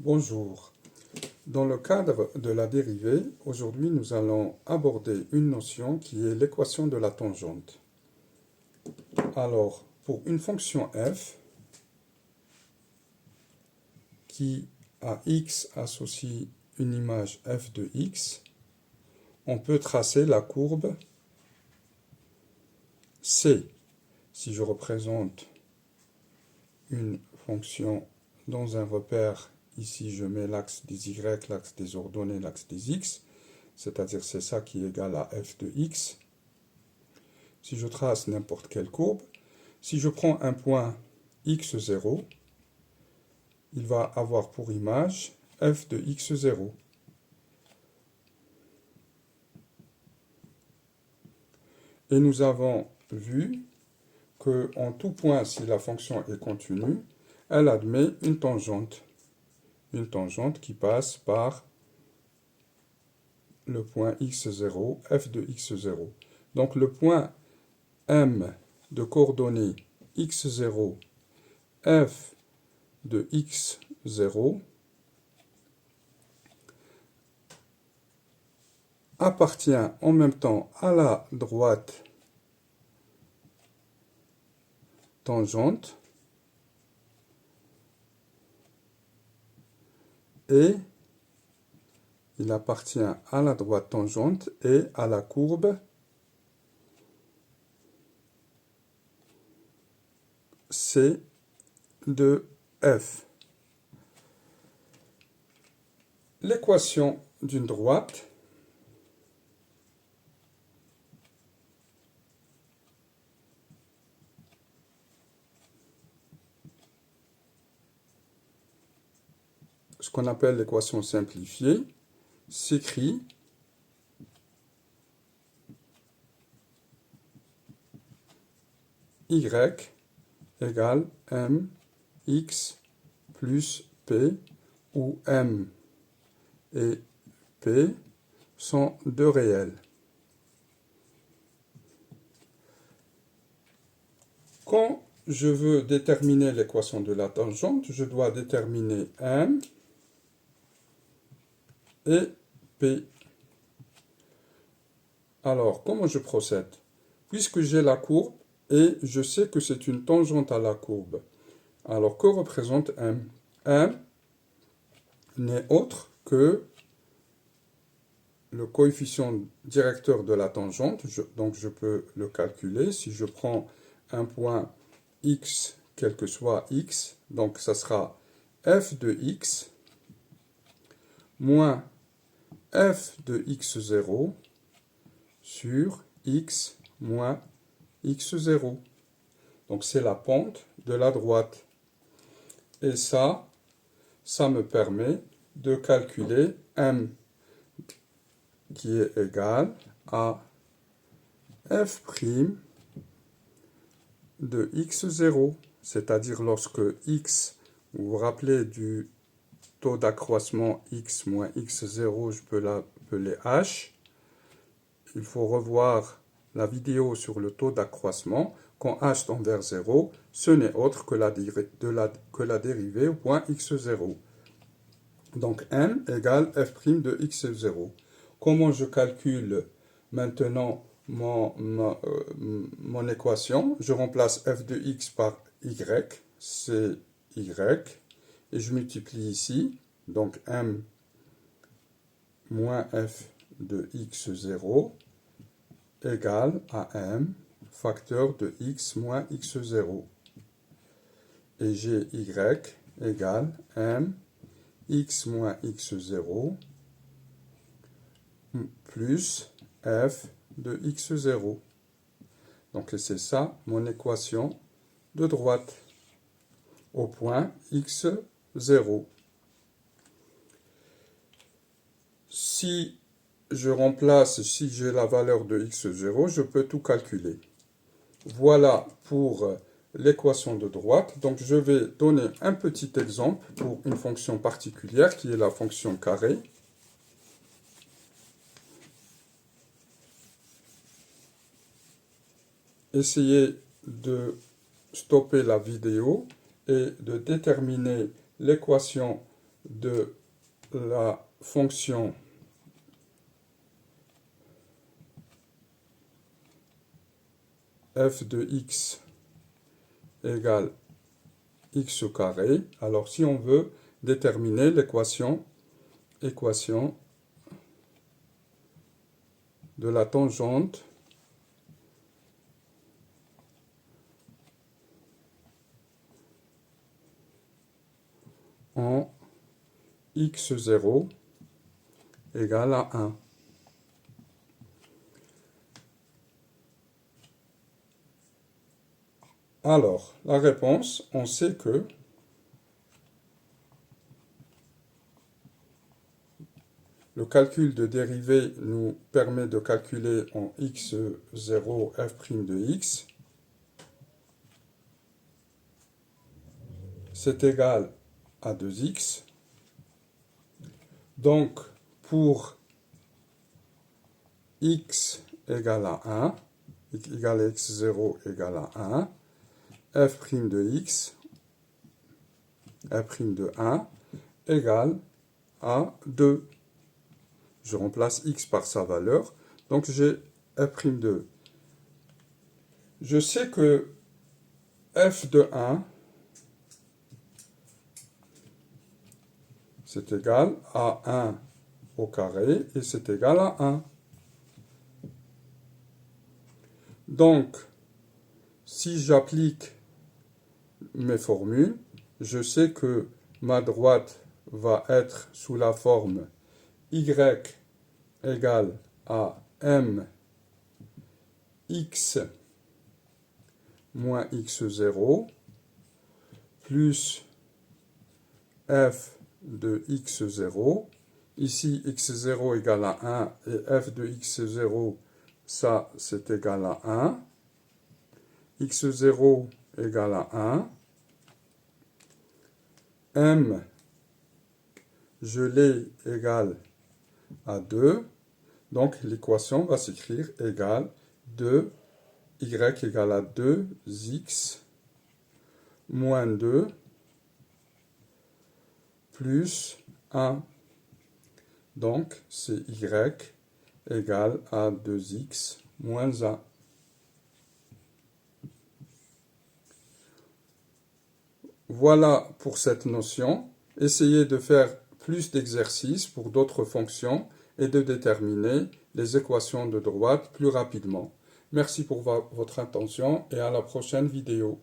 Bonjour. Dans le cadre de la dérivée, aujourd'hui nous allons aborder une notion qui est l'équation de la tangente. Alors, pour une fonction f qui à x associe une image f de x, on peut tracer la courbe c. Si je représente une fonction dans un repère, ici je mets l'axe des y, l'axe des ordonnées, l'axe des x, c'est-à-dire c'est ça qui est égal à f de x. Si je trace n'importe quelle courbe, si je prends un point x0, il va avoir pour image f de x0. Et nous avons vu qu'en tout point, si la fonction est continue, elle admet une tangente qui passe par le point x0, f de x0. Donc le point M de coordonnées x0, f de x0 appartient en même temps à la droite tangente et il appartient à la droite tangente et à la courbe C de f. L'équation d'une droite ce qu'on appelle l'équation simplifiée, s'écrit y égale m x plus p, où m et p sont deux réels. Quand je veux déterminer l'équation de la tangente, je dois déterminer m et p. Alors, comment je procède? Puisque j'ai la courbe et je sais que c'est une tangente à la courbe, alors que représente m? M n'est autre que le coefficient directeur de la tangente, donc je peux le calculer. Si je prends un point x, quel que soit x, donc ça sera f de x moins f de x0 sur x moins x0. Donc c'est la pente de la droite. Et ça me permet de calculer m qui est égal à f' de x0, c'est-à-dire lorsque x, vous vous rappelez du taux d'accroissement x moins x0, je peux l'appeler h. Il faut revoir la vidéo sur le taux d'accroissement. Quand h tend vers 0, ce n'est autre que la dérivée au point x0. Donc m égale f' de x0. Comment je calcule maintenant mon équation? Je remplace f de x par y, c'est y, et je multiplie ici, donc m moins f de x0 égale à m facteur de x moins x0. Et j'ai y égale m x moins x0 plus f de x0. Donc c'est ça mon équation de droite au point x0. Si je remplace, si j'ai la valeur de x0, je peux tout calculer. Voilà pour l'équation de droite. Donc je vais donner un petit exemple pour une fonction particulière qui est la fonction carré. Essayez de stopper la vidéo et de déterminer l'équation de la fonction f de x égale x au carré. Alors si on veut déterminer l'équation de la tangente en x0 égale à 1. Alors, la réponse, on sait que le calcul de dérivée nous permet de calculer en x0 f' de x. C'est égal à 2x. Donc, pour x égale à 1, égale à x0 égale à 1, f' de x, f' de 1, égale à 2. Je remplace x par sa valeur, donc j'ai f' de. Je sais que f de 1, c'est égal à 1 au carré, et c'est égal à 1. Donc, si j'applique mes formules, je sais que ma droite va être sous la forme y égale à m x moins x0 plus f de x0. Ici, x0 égale à 1 et f de x0, ça, c'est égal à 1. x0 égale à 1. M, je l'ai égal à 2. Donc, l'équation va s'écrire égale 2, y égale à 2x moins 2 plus 1. Donc, c'est y égale à 2x moins 1. Voilà pour cette notion. Essayez de faire plus d'exercices pour d'autres fonctions et de déterminer les équations de droite plus rapidement. Merci pour votre attention et à la prochaine vidéo.